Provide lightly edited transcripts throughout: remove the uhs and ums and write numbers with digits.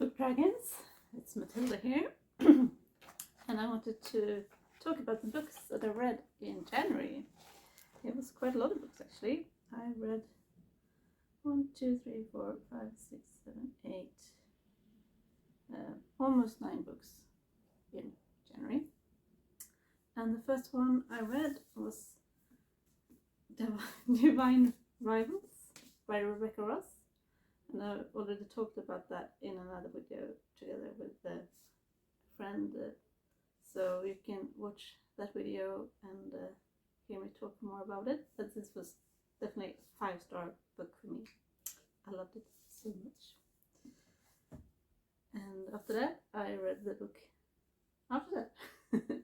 Book Dragons. It's Matilda here, and I wanted to talk about the books that I read in January. It was quite a lot of books actually. I read 1, 2, 3, 4, 5, 6, 7, 8, almost 9 books in January. And the first one I read was Divine Rivals by Rebecca Ross. And I already talked about that in another video together with a friend. So you can watch that video and hear me talk more about it. But this was definitely a 5-star book for me. I loved it so much. And after that, I read the book after that.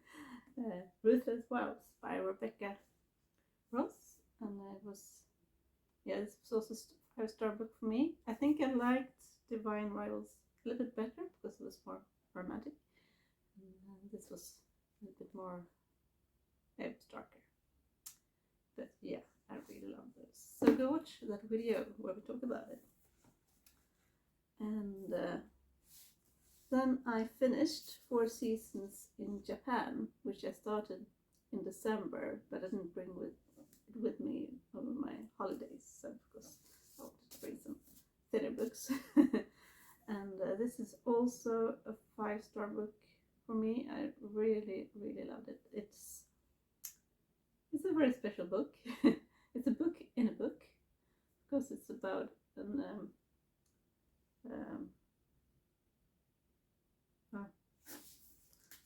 Ruthless Vows by Rebecca Ross. And it was, this was also a 5-star book for me. I think I liked Divine Rivals a little bit better because it was more romantic. And this was a little bit more, it was darker. But yeah, I really love those. So go watch that video where we talk about it. And then I finished 4 Seasons in Japan, which I started in December, but I didn't bring it with me over my holidays, so because I wanted to bring some thinner books. And this is also a 5-star book for me. I really, really loved it. It's a very special book. It's a book in a book, because it's about an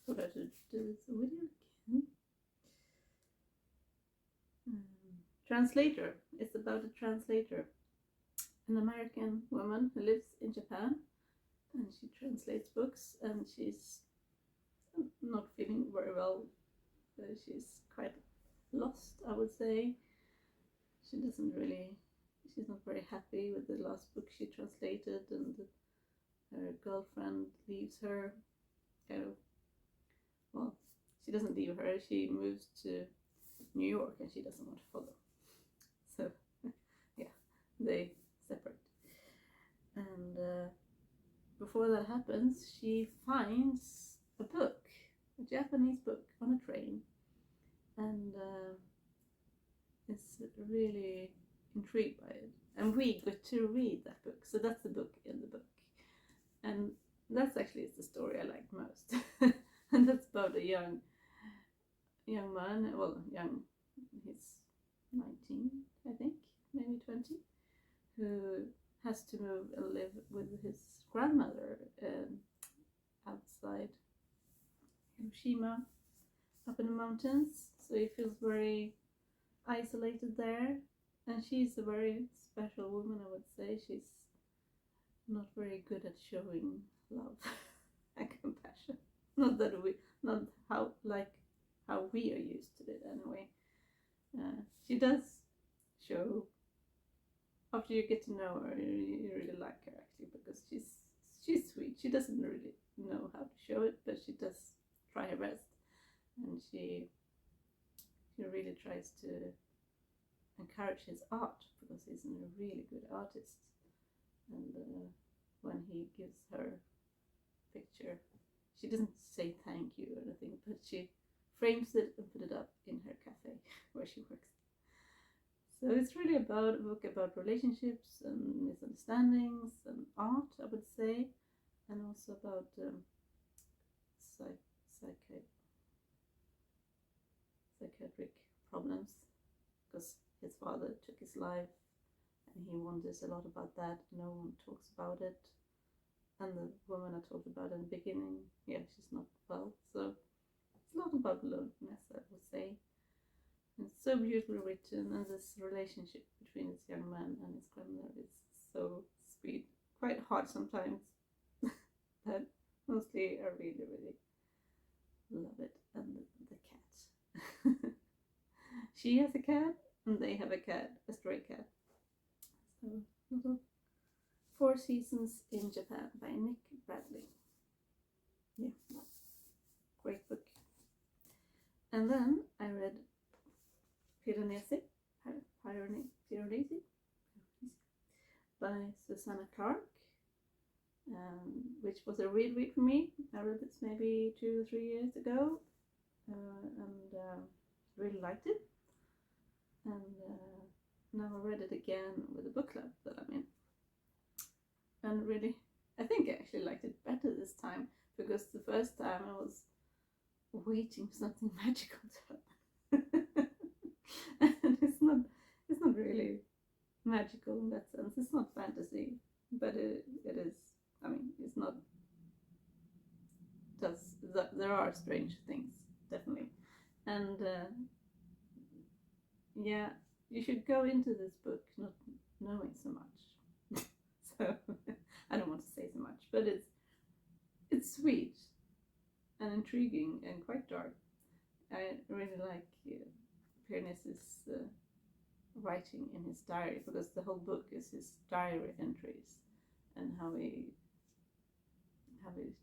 so I should do this video again. Translator. It's about a translator, an American woman who lives in Japan, and she translates books, and she's not feeling very well. She's quite lost, I would say. She's not very happy with the last book she translated, and her girlfriend leaves her. She doesn't leave her, she moves to New York and she doesn't want to follow. So, yeah, they separate. And before that happens, she finds a book, a Japanese book, on a train. And is really intrigued by it. And we got to read that book, so that's the book in the book. And that's actually the story I like most. And that's about a young man, he's 19, I think, maybe 20, who has to move and live with his grandmother outside Hiroshima, up in the mountains. So he feels very isolated there, and she's a very special woman, I would say. She's not very good at showing love and compassion. Not how we are used to it anyway. She does show, after you get to know her, you really like her actually, because she's sweet. She doesn't really know how to show it, but she does try her best, and she really tries to encourage his art, because he's a really good artist. And when he gives her picture, she doesn't say thank you or anything, but she frames it and put it up in her cafe where she works. So it's really a book about relationships and misunderstandings and art, I would say, and also about psychiatric problems, because his father took his life and he wonders a lot about that. No one talks about it. And the woman I talked about in the beginning, she's not well. So it's a lot about loneliness, I would say. And it's so beautifully written, and this relationship between this young man and his grandmother is so sweet. Quite hard sometimes, but mostly I really, really love it. And the cat. She has a cat, and they have a cat, a stray cat. So, 4 Seasons in Japan by Nick Bradley. Yeah, great book. And then I read Piranesi by Susanna Clarke. which was a read for me. I read this maybe 2 or 3 years ago, and really liked it. And now I read it again with the book club that I'm in, and really, I think I actually liked it better this time, because the first time I was waiting for something magical to happen. And it's not really magical in that sense. It's not fantasy, but it is. I mean, it's not. There are strange things, definitely, and yeah, you should go into this book not knowing so much. So I don't want to say so much, but it's sweet and intriguing and quite dark. I really like Pierne's writing in his diary, because the whole book is his diary entries, and how he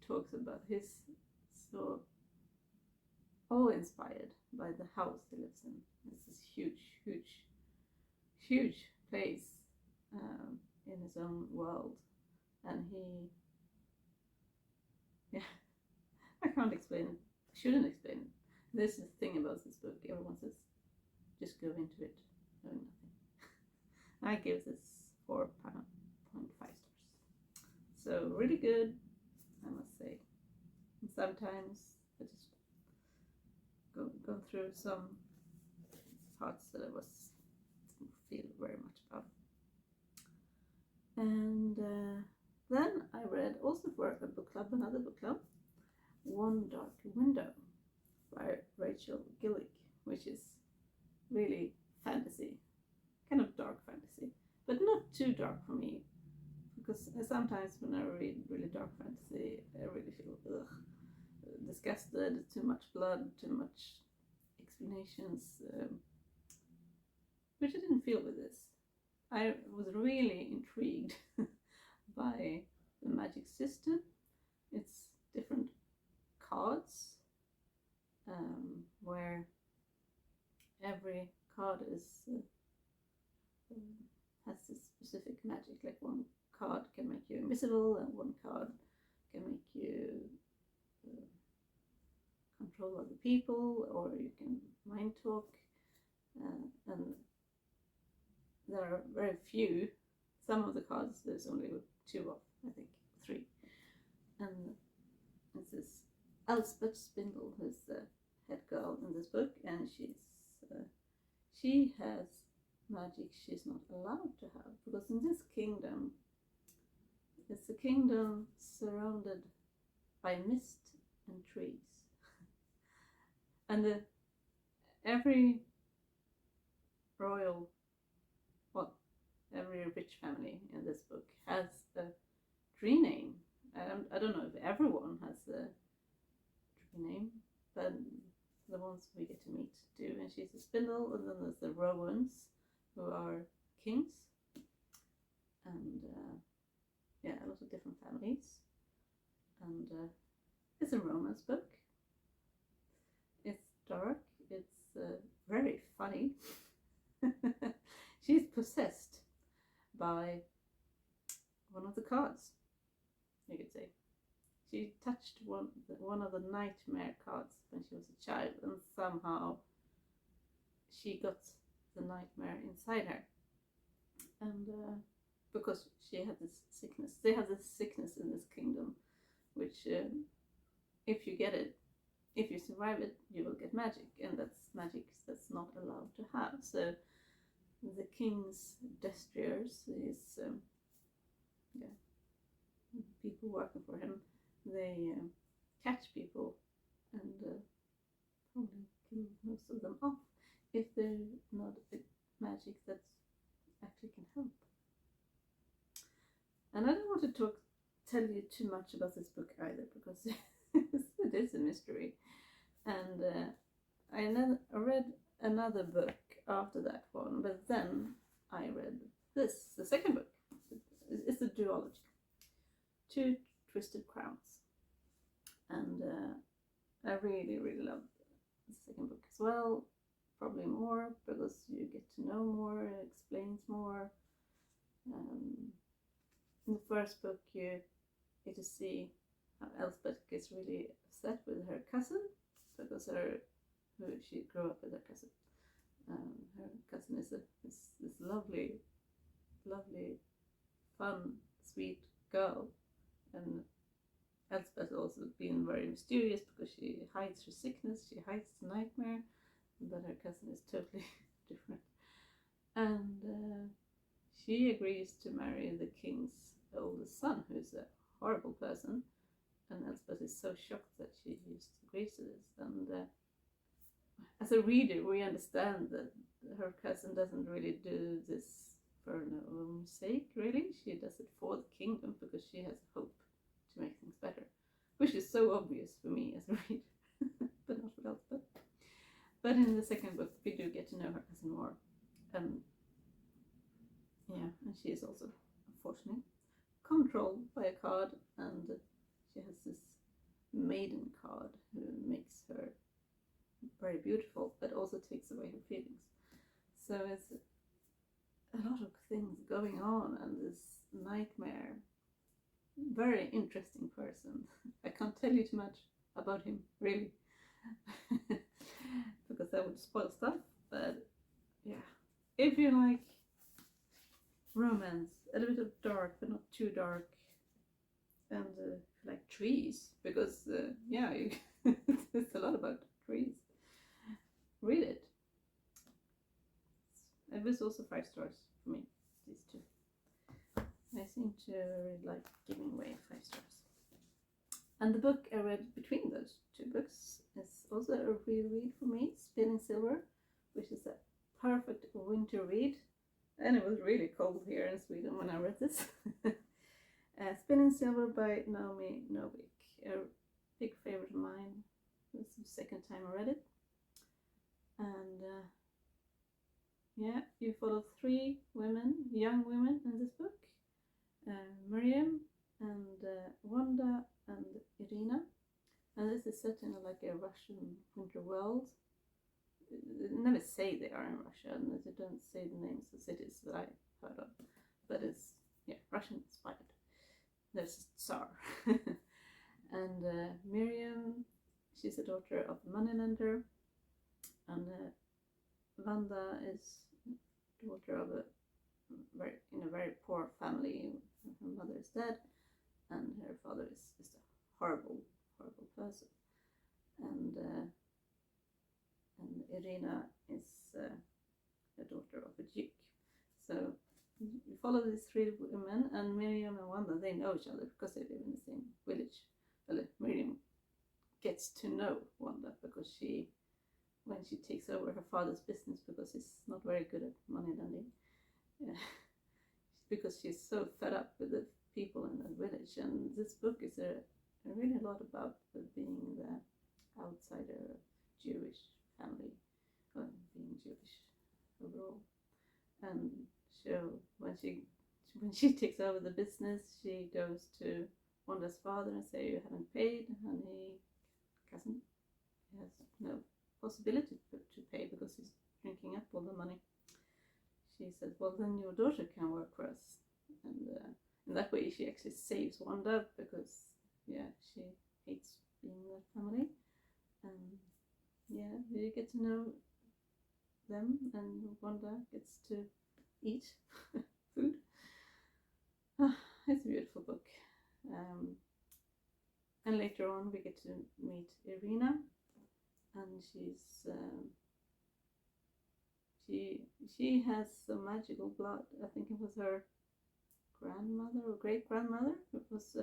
talks about his so inspired by the house he lives in. It's this huge place in his own world, and I can't explain it. I shouldn't explain it. This is the thing about this book. Everyone says, just go into it knowing nothing. I give this 4.5 stars. So really good, I must say. And sometimes I just go through some parts that I didn't feel very much about. And then I read, also for a book club, another book club, One Dark Window by Rachel Gillick, which is really fantasy, kind of dark fantasy, but not too dark for me, because sometimes when I read really dark fantasy, I really feel disgusted, too much blood, too much explanations, which I didn't feel with this. I was really intrigued by the magic system. It's different cards, where every card is has this specific magic. Like one card can make you invisible, and one card can make you control other people, or you can mind talk, and there are very few. Some of the cards there's only 2 of, I think 3, and it's this Elspeth Spindle who's the head girl in this book, and she has magic she's not allowed to have, because in this kingdom, it's a kingdom surrounded by mist and trees, and every royal, well, every rich family in this book has a tree name. I don't know if everyone has a tree name, but the ones we get to meet do. And she's a spindle, and then there's the Rowans, who are kings, and a lot of different families. And it's a romance book. It's dark. It's very funny. She's possessed by one of the cards, you could say. She touched one of the nightmare cards when she was a child, and somehow she got the nightmare inside her. And because she had this sickness, they have this sickness in this kingdom, which if you get it, if you survive it, you will get magic, and that's magic that's not allowed to have. So the king's destriers, his people working for him, they catch people and probably kill most of them off if they're not a magic that actually can help. And I don't want to tell you too much about this book either, because it is a mystery. And I read another book after that one, but then I read this, the second book. It's a duology, Two Twisted Crowns, and I really love the second book as well. Probably more, because you get to know more, it explains more. In the first book, get to see how Elspeth gets really upset with her cousin because she grew up with her cousin. Her cousin is this lovely, fun, sweet girl, and Elspeth also being very mysterious because she hides her sickness, she hides the nightmare, but her cousin is totally different. And she agrees to marry the king's oldest son, who's a horrible person, and Elspeth is so shocked that she just agrees to this. And as a reader, we understand that her cousin doesn't really do this for her own sake, really. She does it for the kingdom because she has hope to make things better, which is so obvious for me as a reader, but not for Elspeth. But in the second book, we do get to know her cousin more. And she is also, unfortunately, controlled by a card, and she has this maiden card who makes her very beautiful, but also takes away her feelings. So it's a lot of things going on, and this nightmare, very interesting person. I can't tell you too much about him, really, because that would spoil stuff. But yeah, if you like romance, a little bit of dark, but not too dark, and like trees, because it's a lot about trees. Read it. It was also 5 stars for me, these two. I seem to really like giving away 5 stars. And the book I read between those 2 books is also a reread for me, Spinning Silver, which is a perfect winter read. And it was really cold here in Sweden when I read this. Spinning Silver by Naomi Novik, a big favorite of mine. This is the second time I read it. And you follow 3 women, young women in this book. Miriam and Wanda and Irina. And this is set in like a Russian winter world. They never say they are in Russia, and they don't say the names of cities that I heard of. But it's, Russian inspired. There's a Tsar. And Miriam, she's a daughter of a moneylender. And Wanda is daughter of a very poor family. Her mother is dead, and her father is just a horrible person. And Irina is a daughter of a duke. So you follow these 3 women, and Miriam and Wanda, they know each other because they live in the same village. Well, Miriam gets to know Wanda because when she takes over her father's business, because he's not very good at money lending, because she's so fed up with the people in the village. And this book is really a lot about being the outsider, Jewish family, being Jewish overall. And so when she takes over the business, she goes to Wanda's father and say, "You haven't paid," and he has no possibility to pay because he's drinking up all the money. She said, "Well, then your daughter can work for us," and in that way she actually saves Wanda, because she hates being in that family. And you get to know them, and Wanda gets to eat food. It's a beautiful book. And later on we get to meet Irina, and she has some magical blood. I think it was her grandmother or great grandmother. It was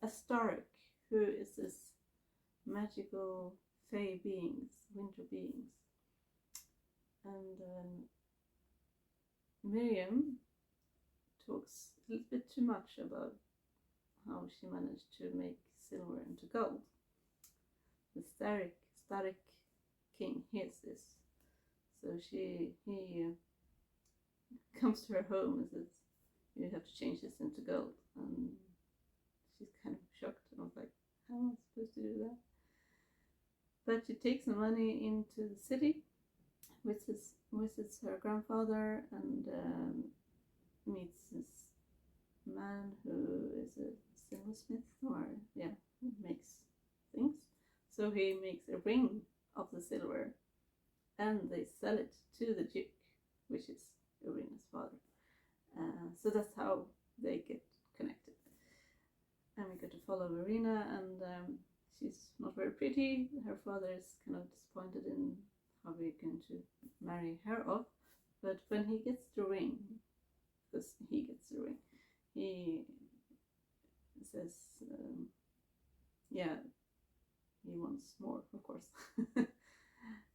a Stark, who is this magical fey beings, winter beings. And Miriam talks a little bit too much about how she managed to make silver into gold. The Stark king hears this, so he comes to her home and says, "You have to change this into gold." And she's kind of shocked. I was like, "How am I supposed to do that?" But she takes the money into the city, visits her grandfather, and meets this man who is a silversmith, or makes things. So he makes a ring of the silver, and they sell it to the Duke, which is Irina's father. So that's how they get connected. And we get to follow Irina, and she's not very pretty. Her father is kind of disappointed in how we're going to marry her off. But when he gets the ring, because he gets the ring, he says, he wants more, of course.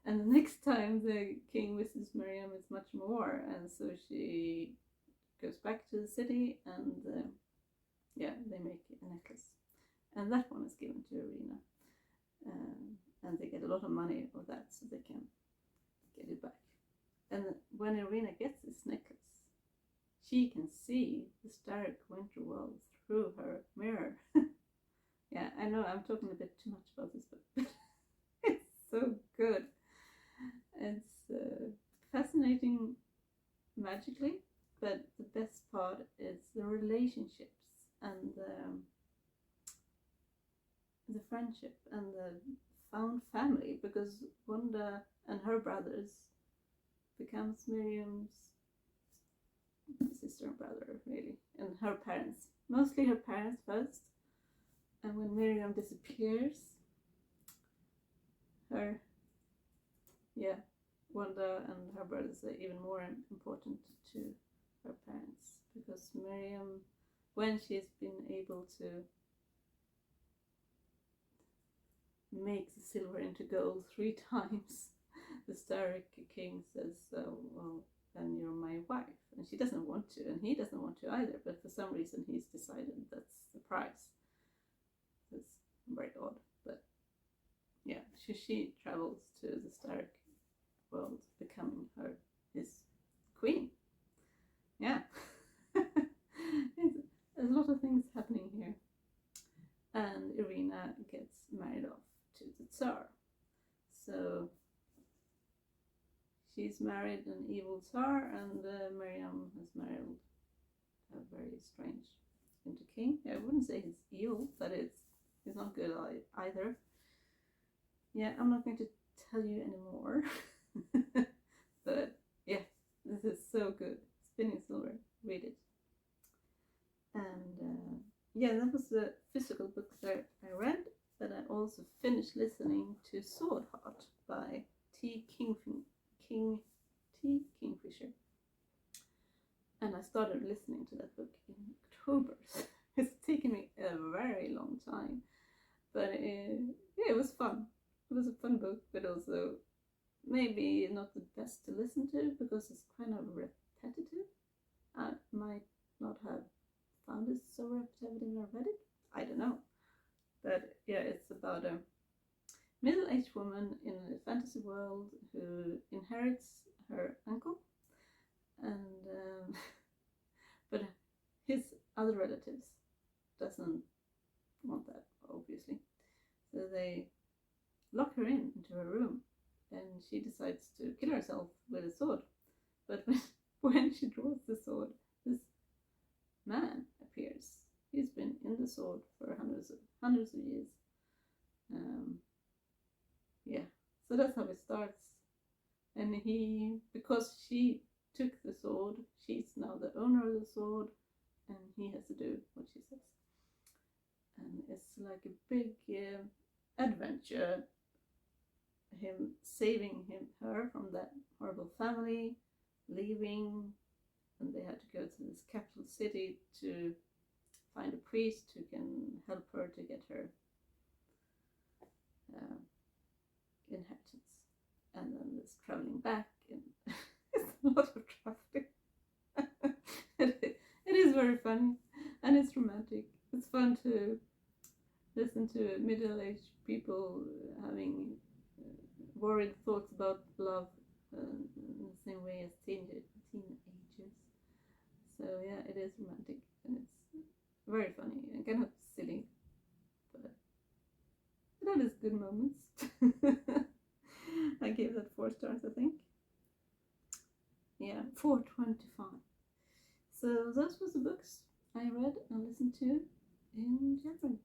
And the next time the king visits Miriam, it's much more, and so she goes back to the city, and they make a necklace, and that one is given to Irina, and they get a lot of money of that, so they can get it back. And when Irina gets this necklace, she can see the stark winter world through her mirror. Yeah, I know I'm talking a bit too much about this book, but it's so good. It's fascinating magically, but the best part is the relationships and the friendship and the found family, because Wanda and her brothers becomes Miriam's sister and brother, really, and her parents. Mostly her parents first, and when Miriam disappears, Wanda and her brothers are even more important to her parents, because Miriam, when she's been able to make the silver into gold 3 times, the Stark King says, well, then you're my wife. And she doesn't want to, and he doesn't want to either, but for some reason he's decided that's the price. It's very odd, but yeah, she travels to the Stark world, becoming his queen. Yeah. There's a lot of things happening here. And Irina gets married off to the Tsar. So she's married an evil Tsar, and Miriam has married a very strange winter king. I wouldn't say he's evil, but he's not good either. Yeah, I'm not going to tell you anymore. But yeah, this is so good. Spinning Silver, read it. And that was the physical book that I read, but I also finished listening to Sword Heart by T. Kingfisher. And I started listening to that book in October. It's taken me a very long time, but it was fun. It was a fun book, but also maybe not the best to listen to, because it's kind of repetitive. I might not have found it so repetitive when I read it. I don't know. But yeah, it's about a middle-aged woman in a fantasy world who inherits her uncle, and but his other relatives doesn't want that, obviously. So they lock her into her room, and she decides to kill herself with a sword. But when she draws the sword, this man appears. He's been in the sword for hundreds of years. So that's how it starts. And because she took the sword, she's now the owner of the sword, and he has to do what she says. And it's like a big adventure, him saving her from that horrible family, leaving, and they had to go to this capital city to find a priest who can help her to get her inheritance. And then there's traveling back, and it's a lot of traveling. It is very funny, and it's romantic. It's fun to listen to middle-aged people having worried thoughts about love in the same way as teenagers. So yeah, it is romantic, and it's very funny and kind of silly, but it has good moments. I gave that 4 stars, I think. Yeah, 4.25. So those was the books I read and listened to in Japan.